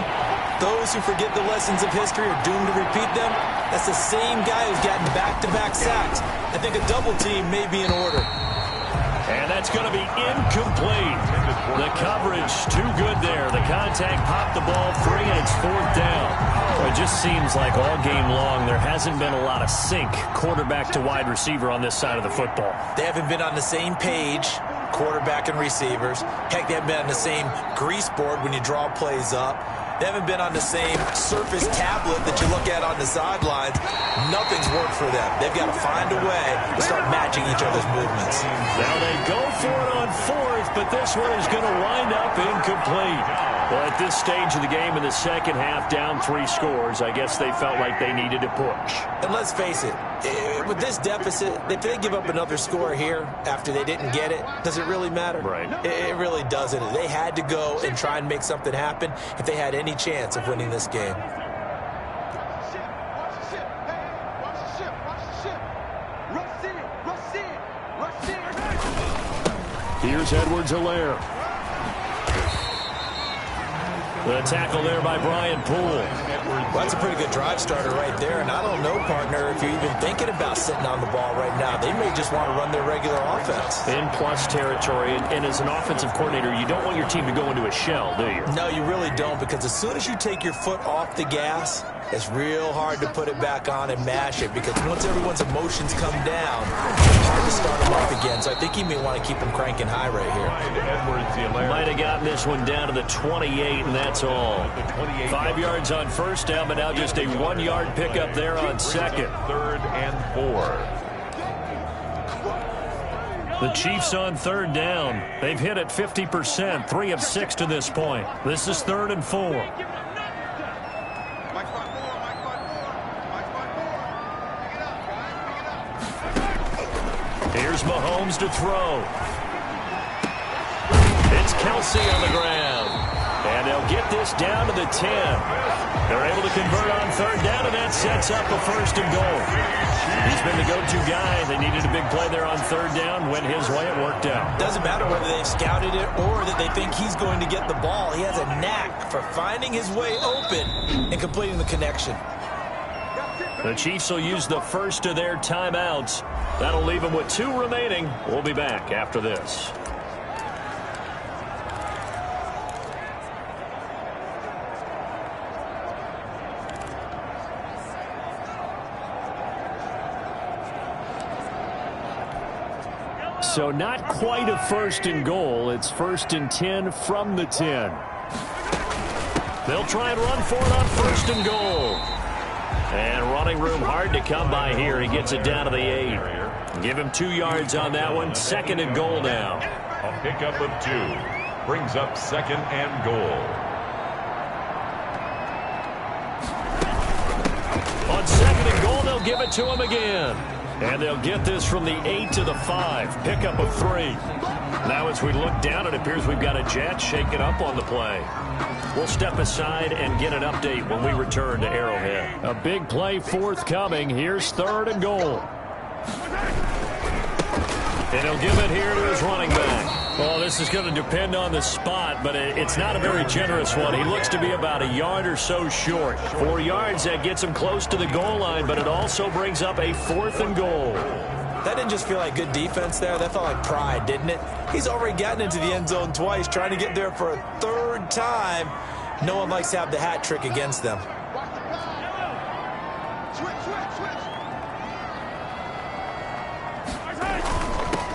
S4: Those who forget the lessons of history are doomed to repeat them. That's the same guy who's gotten back-to-back sacks. I think a double team may be in order.
S3: And that's going to be incomplete. The coverage too good there. The contact popped the ball free, and it's 4th down. Well, it just seems like all game long there hasn't been a lot of sync quarterback to wide receiver on this side of the football.
S4: They haven't been on the same page, quarterback and receivers. Heck, they haven't been on the same grease board when you draw plays up. They haven't been on the same Surface tablet that you look at on the sidelines. Nothing's worked for them. They've got to find a way to start matching each other's movements.
S3: Now they go for it on 4th, but this one is going to wind up incomplete. Well, at this stage of the game in the second half, down 3 scores, I guess they felt like they needed to push.
S4: And let's face it, with this deficit, if they give up another score here after they didn't get it, does it really matter?
S3: Right.
S4: It really doesn't. They had to go and try and make something happen if they had any chance of winning this game.
S3: Here's Edwards-Helaire. The tackle there by Brian Poole.
S4: Well, that's a pretty good drive starter right there. And I don't know, partner, if you're even thinking about sitting on the ball right now. They may just want to run their regular offense.
S3: In plus territory. And as an offensive coordinator, you don't want your team to go into a shell, do you?
S4: No, you really don't, because as soon as you take your foot off the gas, it's real hard to put it back on and mash it, because once everyone's emotions come down, it's hard to start them up again. So I think you may want to keep them cranking high right here.
S3: Might have gotten this one down to the 28, and that's all. 5 yards on first down, but now just a 1-yard pickup there on second.
S2: 3rd and 4.
S3: The Chiefs on 3rd down. They've hit it 50%, 3 of 6 to this point. This is 3rd and 4. Here's Mahomes to throw. It's Kelsey on the ground. And they'll get this down to the 10. They're able to convert on 3rd down, and that sets up a 1st and goal. He's been the go-to guy. They needed a big play there on 3rd down. Went his way. It worked out.
S4: Doesn't matter whether they've scouted it or that they think he's going to get the ball. He has a knack for finding his way open and completing the connection.
S3: The Chiefs will use the first of their timeouts. That'll leave them with 2 remaining. We'll be back after this. So not quite a 1st and goal. It's 1st and 10 from the 10. They'll try and run for it on 1st and goal. And running room hard to come by here. He gets it down to the 8. Give him 2 yards on that one. 2nd and goal now.
S2: A pickup of 2 brings up 2nd and goal.
S3: On 2nd and goal, they'll give it to him again. And they'll get this from the 8 to the 5. Pickup of 3. Now as we look down, it appears we've got a jet shaking up on the play. We'll step aside and get an update when we return to Arrowhead. A big play forthcoming. Here's 3rd and goal. And he'll give it here to his running back. Well, this is going to depend on the spot, but it's not a very generous one. He looks to be about a yard or so short. 4 yards, that gets him close to the goal line, but it also brings up a 4th and goal.
S4: That didn't just feel like good defense there. That felt like pride, didn't it? He's already gotten into the end zone twice, trying to get there for a 3rd time. No one likes to have the hat trick against them.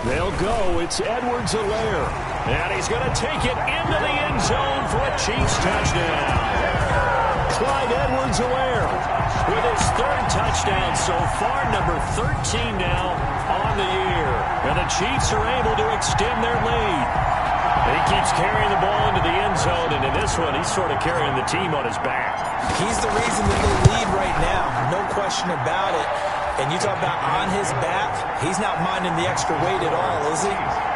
S3: They'll go. It's Edwards-Helaire. And he's going to take it into the end zone for a Chiefs touchdown. Clyde Edwards-Helaire with his third touchdown so far, number 13 now on the year. And the Chiefs are able to extend their lead. He keeps carrying the ball into the end zone, and in this one, he's sort of carrying the team on his back.
S4: He's the reason that they lead right now, no question about it. And you talk about on his back, he's not minding the extra weight at all, is he?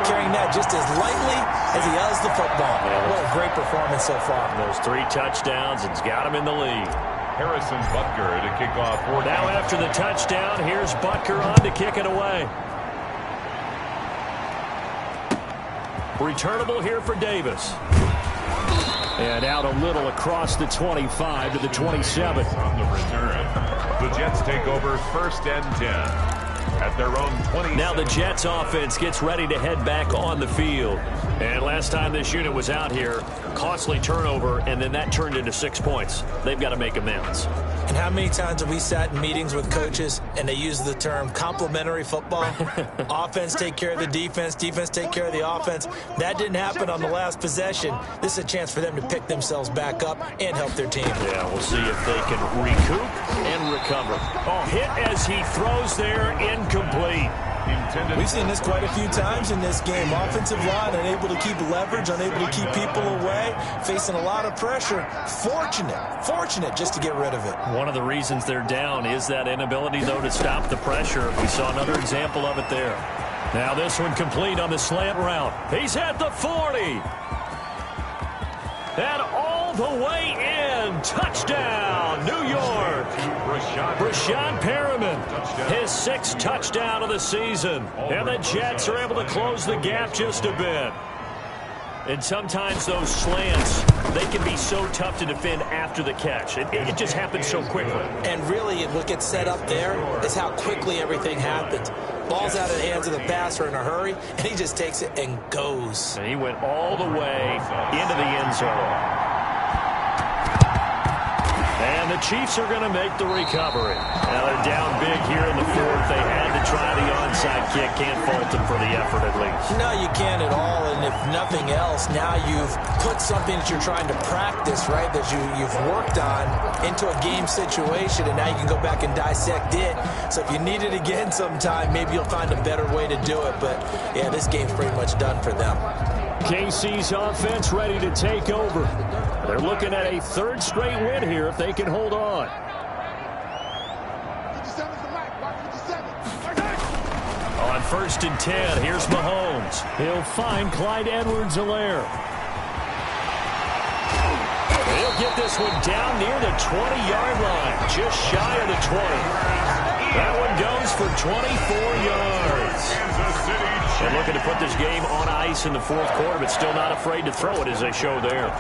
S4: Carrying that just as lightly as he does the football. What a great performance so far.
S3: Those 3 touchdowns, it's got him in the lead.
S2: Harrison Butker to kick off.
S3: Now after the touchdown, here's Butker on to kick it away. Returnable here for Davis. And out a little across the 25 to the 27.
S2: On the return, the Jets take over 1st and 10 at their own 20.
S3: Now the Jets offense gets ready to head back on the field. And last time this unit was out here, costly turnover, and then that turned into 6 points. They've got to make amends.
S4: And how many times have we sat in meetings with coaches and they use the term complementary football? Offense take care of the defense, defense take care of the offense. That didn't happen on the last possession. This is a chance for them to pick themselves back up and help their team.
S3: Yeah, we'll see if they can recoup and recover. Oh, hit as he throws there, incomplete.
S4: We've seen this quite a few times in this game. Offensive line unable to keep leverage, unable to keep people away, facing a lot of pressure. Fortunate just to get rid of it.
S3: One of the reasons they're down is that inability, though, to stop the pressure. We saw another example of it there. Now this one complete on the slant route. He's at the 40. And all the way in. Touchdown, New York. Brashad Perriman, his 6th touchdown of the season. And the Jets are able to close the gap just a bit. And sometimes those slants, they can be so tough to defend after the catch. It just happens so quickly.
S4: And really, what gets set up there is how quickly everything happens. Ball's out of the hands of the passer in a hurry, and he just takes it and goes.
S3: And he went all the way into the end zone. And the Chiefs are going to make the recovery. Now they're down big here in the 4th. They had to try the onside kick. Can't fault them for the effort at least.
S4: No, you can't at all. And if nothing else, now you've put something that you're trying to practice, right, that you've worked on into a game situation, and now you can go back and dissect it. So if you need it again sometime, maybe you'll find a better way to do it. But, yeah, this game's pretty much done for them.
S3: KC's offense ready to take over. They're looking at a 3rd straight win here if they can hold on.
S5: 57's the mic. Watch 57.
S3: On 1st and 10, here's Mahomes. He'll find Clyde Edwards-Helaire. He'll get this one down near the 20-yard line, just shy of the 20. That one goes for 24 yards. They're looking to put this game on ice in the 4th quarter, but still not afraid to throw it as they show there.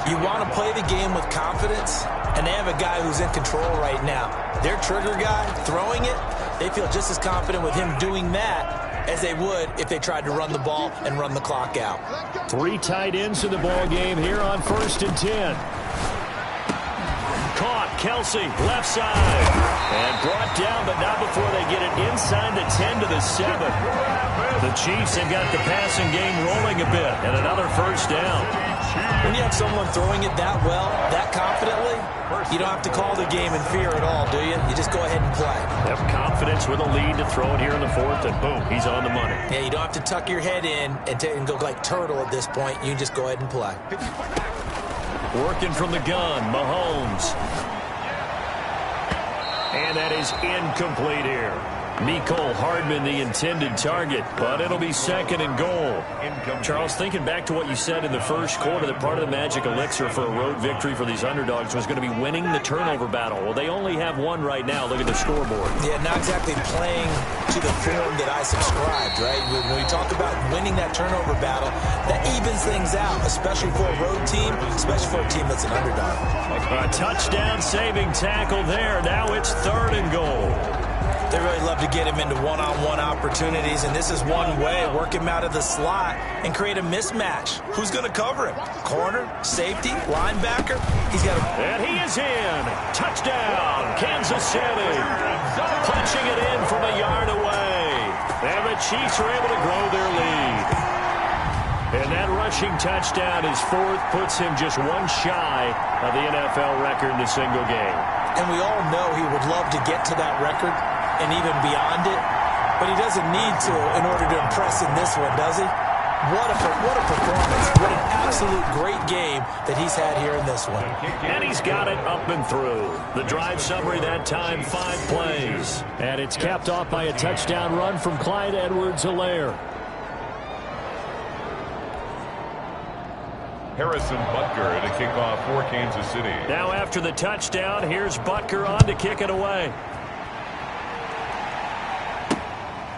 S4: You want to play the game with confidence, and they have a guy who's in control right now. Their trigger guy throwing it, they feel just as confident with him doing that as they would if they tried to run the ball and run the clock out.
S3: 3 tight ends in the ball game here on 1st and 10. Caught, Kelsey, left side. And brought down, but not before they get it inside the 10 to the 7. The Chiefs have got the passing game rolling a bit, and another 1st down.
S4: When you have someone throwing it that well, that confidently, you don't have to call the game in fear at all, do you? You just go ahead and play.
S3: Have confidence with a lead to throw it here in the 4th, and boom, he's on the money.
S4: Yeah, you don't have to tuck your head in and go like turtle at this point. You just go ahead and play.
S3: Working from the gun, Mahomes. And that is incomplete here. Mecole Hardman, the intended target, but it'll be 2nd and goal. Charles, thinking back to what you said in the 1st quarter, that part of the magic elixir for a road victory for these underdogs was going to be winning the turnover battle. Well, they only have one right now. Look at the scoreboard.
S4: Yeah, not exactly playing to the form that I subscribed, right? When we talk about winning that turnover battle, that evens things out, especially for a road team, especially for a team that's an underdog.
S3: A touchdown-saving tackle there. Now it's 3rd and goal.
S4: They really love to get him into one-on-one opportunities, and this is one way. Work him out of the slot and create a mismatch. Who's going to cover him? Corner, safety, linebacker? He's got to...
S3: And he is in. Touchdown, Kansas City. Punching it in from a yard away. And the Chiefs are able to grow their lead. And that rushing touchdown, his fourth, puts him just one shy of the NFL record in a single game.
S4: And we all know he would love to get to that record and even beyond it, but he doesn't need to in order to impress in this one, does he? What a performance. What an absolute great game that he's had here in this one.
S3: And he's got it up and through. The drive summary that time, 5 plays.
S7: And it's capped off by a touchdown run from Clyde Edwards-Helaire.
S2: Harrison Butker to kick off for Kansas City.
S3: Now after the touchdown, here's Butker on to kick it away.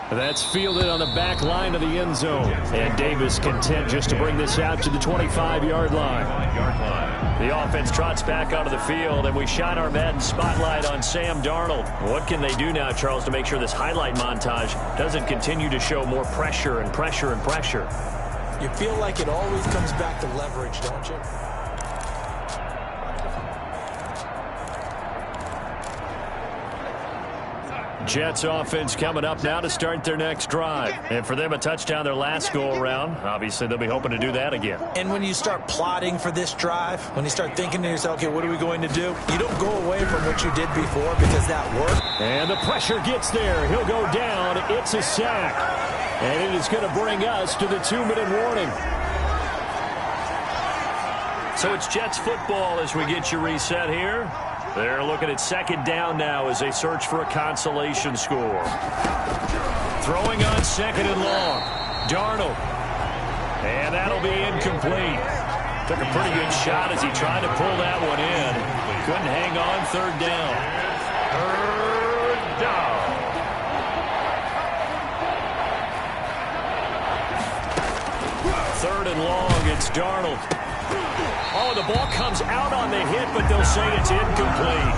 S7: That's fielded on the back line of the end zone. And Davis content just to bring this out to the 25-yard line.
S3: The offense trots back onto the field, and we shine our Madden spotlight on Sam Darnold. What can they do now, Charles, to make sure this highlight montage doesn't continue to show more pressure and pressure and pressure?
S4: You feel like it always comes back to leverage, don't you?
S3: Jets offense coming up now to start their next drive. And for them, a touchdown their last go-around. Obviously, they'll be hoping to do that again.
S4: And when you start plotting for this drive, when you start thinking to yourself, okay, what are we going to do? You don't go away from what you did before because that worked.
S7: And the pressure gets there. He'll go down. It's a sack. And it is going to bring us to the 2-minute warning.
S3: So it's Jets football as we get you reset here. They're looking at second down now as they search for a consolation score. Throwing on second and long. Darnold. And that'll be incomplete. Took a pretty good shot as he tried to pull that one in. Couldn't hang on third down.
S2: Third down.
S3: Third and long, it's Darnold. Oh, the ball comes out on the hit, but they'll say it's incomplete.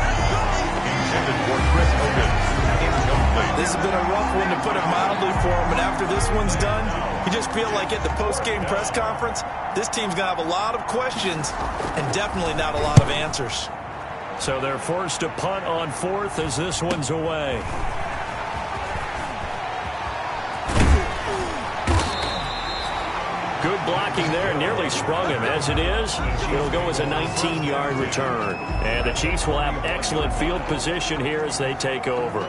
S2: Intended for Chris Hogan. Incomplete.
S6: This has been a rough one to put it mildly for him, and after this one's done, you just feel like at the post-game press conference, this team's going to have a lot of questions and definitely not a lot of answers.
S3: So they're forced to punt on fourth as this one's away. Good blocking there, nearly sprung him. As it is, it'll go as a 19-yard return. And the Chiefs will have excellent field position here as they take over.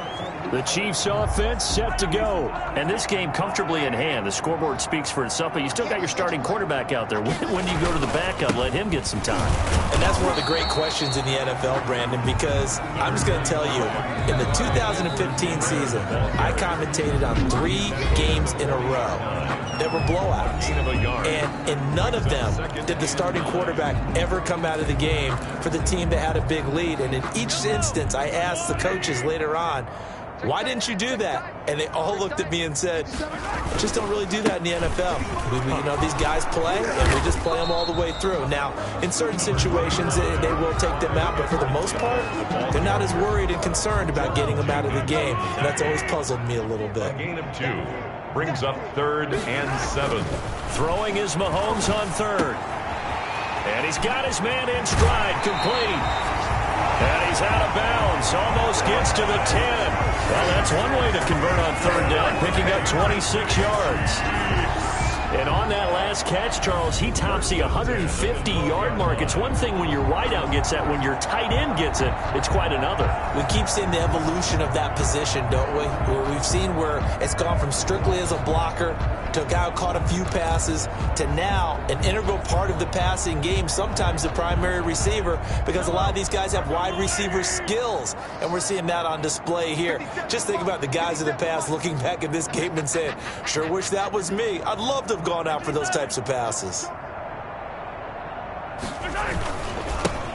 S7: The Chiefs offense set to go.
S3: And this game comfortably in hand. The scoreboard speaks for itself, but you still got your starting quarterback out there. When do you go to the backup? Let him get some time.
S4: And that's one of the great questions in the NFL, Brandon, because I'm just going to tell you, in the 2015 season, I commentated on 3 games in a row that were blowouts. And in none of them did the starting quarterback ever come out of the game for the team that had a big lead. And in each instance, I asked the coaches later on, why didn't you do that? And they all looked at me and said, just don't really do that in the NFL. You know, these guys play, and we just play them all the way through. Now, in certain situations, they will take them out, but for the most part, they're not as worried and concerned about getting them out of the game. And that's always puzzled me a little bit.
S2: Gain of 2 brings up 3rd and 7.
S3: Throwing is Mahomes on third. And he's got his man in stride, complete. And he's out of bounds, almost gets to the 10. Well, that's one way to convert on third down, picking up 26 yards. And on that last catch, Charles, he tops the 150-yard mark. It's one thing when your wideout gets that. When your tight end gets it, it's quite another.
S4: We keep seeing the evolution of that position, don't we? Where we've seen where it's gone from strictly as a blocker to a guy who caught a few passes to now an integral part of the passing game, sometimes the primary receiver, because a lot of these guys have wide receiver skills, and we're seeing that on display here. Just think about the guys of the past looking back at this game and saying, sure wish that was me. I'd love to have gone out for those types of passes.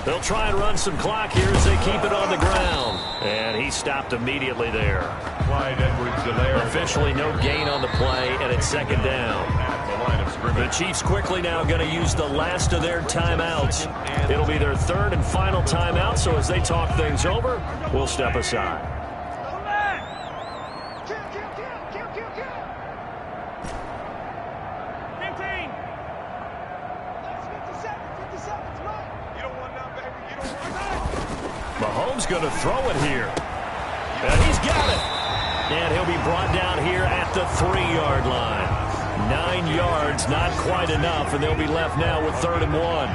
S3: They'll try and run some clock here as they keep it on the ground. And he stopped immediately there.
S2: Clyde Edwards-Helaire.
S3: Officially no gain on the play, and it's second down.
S2: The line of scrimmage.
S3: The Chiefs quickly now going to use the last of their timeouts. It'll be their third and final timeout, so as they talk things over, we'll step aside. Mahomes going to throw it here. And he's got it. And he'll be brought down here at the 3-yard line. 9 yards, not quite enough, and they'll be left now with 3rd and 1.
S6: One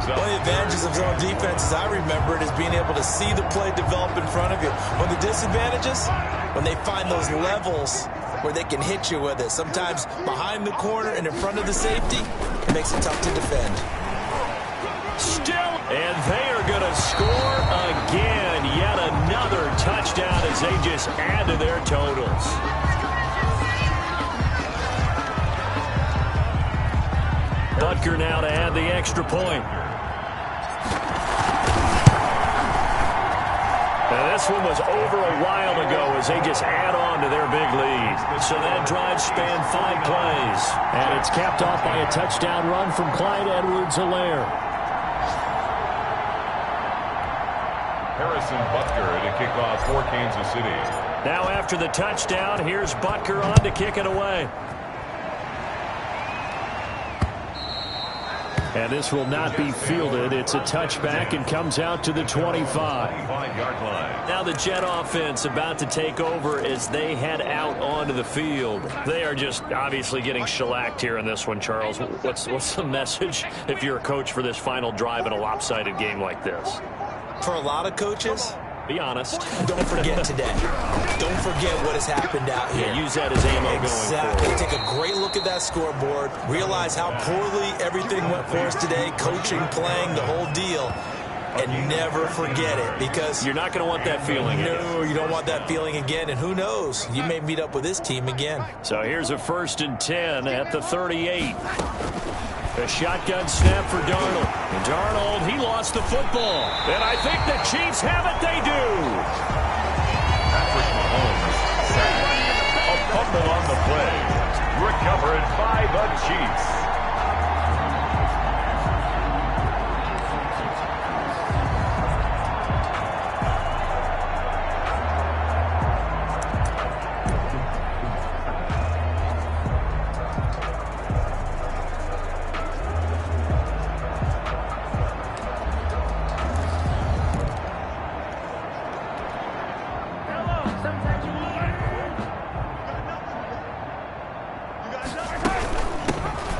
S6: of the advantages of zone defense, as I remember it, is being able to see the play develop in front of you. One of the disadvantages, when they find those levels where they can hit you with it, sometimes behind the corner and in front of the safety, it makes it tough to defend.
S3: Still, and they are going to score again. Yet another touchdown as they just add to their totals. Butker now to add the extra point. Now this one was over a while ago as they just add on to their big lead. So that drive spanned 5 plays. And it's capped off by a touchdown run from Clyde Edwards-Helaire.
S2: Harrison Butker to kick off for Kansas City.
S3: Now after the touchdown, here's Butker on to kick it away. And this will not be fielded. It's a touchback and comes out to the 25.
S2: 25-yard line.
S3: Now the Jet offense about to take over as they head out onto the field. They are just obviously getting shellacked here in this one, Charles. What's the message if you're a coach for this final drive in a lopsided game like this?
S6: For a lot of coaches,
S3: be honest.
S6: Don't forget today. Don't forget what has happened out here.
S3: Yeah, use that as ammo
S6: exactly.
S3: going forward.
S6: Take a great look at that scoreboard. Realize how poorly everything went for us today. Coaching, playing, the whole deal. And never forget it, because
S3: you're not going to want that feeling.
S6: No, you don't want that feeling again. And who knows? You may meet up with this team again.
S3: So here's a 1st and 10 at the 38. A shotgun snap for Darnold. And Darnold, he lost the football. And I think the Chiefs have it. They do.
S2: Patrick Mahomes sacked. A fumble on the play. Recovered by the Chiefs.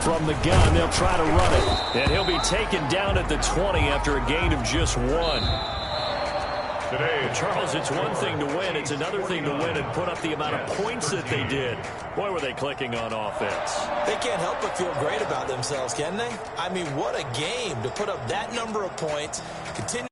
S3: From the gun, they'll try to run it. And he'll be taken down at the 20 after a gain of just 1.
S2: Today,
S3: Charles, it's one thing to win. It's another thing to win and put up the amount of points that they did. Boy, were they clicking on offense.
S6: They can't help but feel great about themselves, can they? I mean, what a game to put up that number of points. Continue